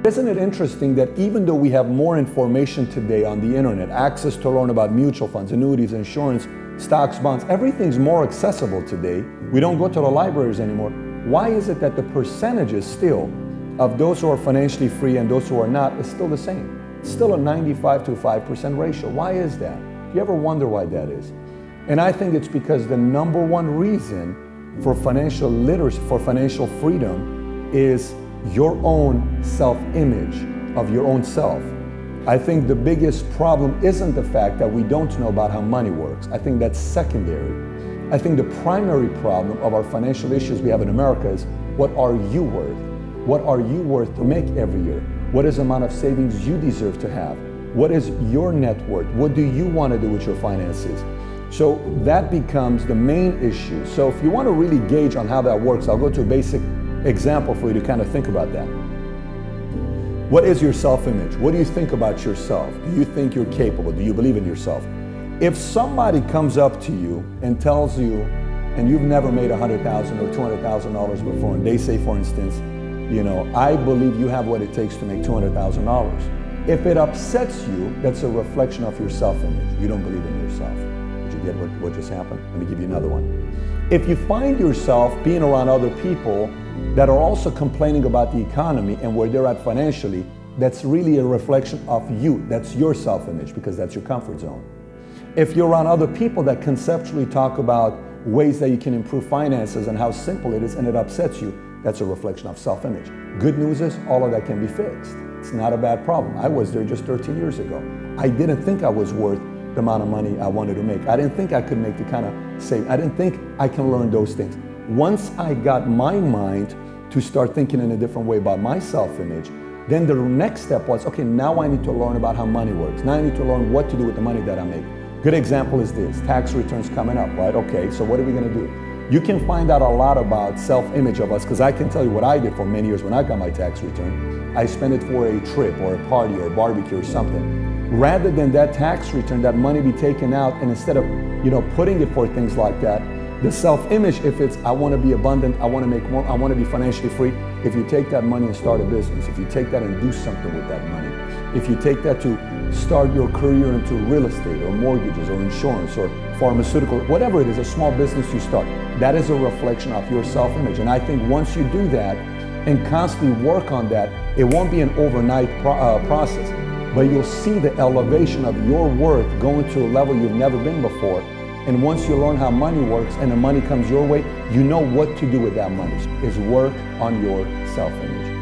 Isn't it interesting that even though we have more information today on the internet, access to learn about mutual funds, annuities, insurance, stocks, bonds, everything's more accessible today. We don't go to the libraries anymore. Why is it that the percentages still of those who are financially free and those who are not is still the same? It's still a 95 to 5% ratio. Why is that? Do you ever wonder why that is? And I think it's because the number one reason for financial literacy, for financial freedom, is your own self-image of your own self. I think the biggest problem isn't the fact that we don't know about how money works. I think that's secondary. I think the primary problem of our financial issues we have in America is, what are you worth? What are you worth to make every year? What is the amount of savings you deserve to have? What is your net worth? What do you want to do with your finances? So that becomes the main issue. So if you want to really gauge on how that works, I'll go to a basic example for you to kind of think about that. What is your self-image? What do you think about yourself? Do you think you're capable? Do you believe in yourself? If somebody comes up to you and tells you, and you've never made $100,000 or $200,000 before, and they say, for instance, you know, I believe you have what it takes to make $200,000. If it upsets you, that's a reflection of your self-image. You don't believe in yourself. Did you get what just happened? Let me give you another one. If you find yourself being around other people that are also complaining about the economy and where they're at financially, that's really a reflection of you. That's your self-image, because that's your comfort zone. If you're around other people that conceptually talk about ways that you can improve finances and how simple it is, and it upsets you, that's a reflection of self-image. Good news is all of that can be fixed. It's not a bad problem. I was there just 13 years ago. I didn't think I was worth the amount of money I wanted to make. I didn't think I could make the kind of savings. I didn't think I can learn those things. Once I got my mind to start thinking in a different way about my self-image, then the next step was, okay, now I need to learn about how money works. Now I need to learn what to do with the money that I make. Good example is this, tax returns coming up, right? Okay, so what are we gonna do? You can find out a lot about self-image of us, because I can tell you what I did for many years when I got my tax return. I spent it for a trip or a party or a barbecue or something. Rather than that tax return, that money be taken out, and instead of, you know, putting it for things like that, the self-image, if it's, I want to be abundant, I want to make more, I want to be financially free, if you take that money and start a business, if you take that and do something with that money, if you take that to start your career into real estate or mortgages or insurance or pharmaceutical, whatever it is, a small business you start, that is a reflection of your self-image. And I think once you do that and constantly work on that, it won't be an overnight process, but you'll see the elevation of your worth going to a level you've never been before. And once you learn how money works and the money comes your way, you know what to do with that money. Is work on your self-image.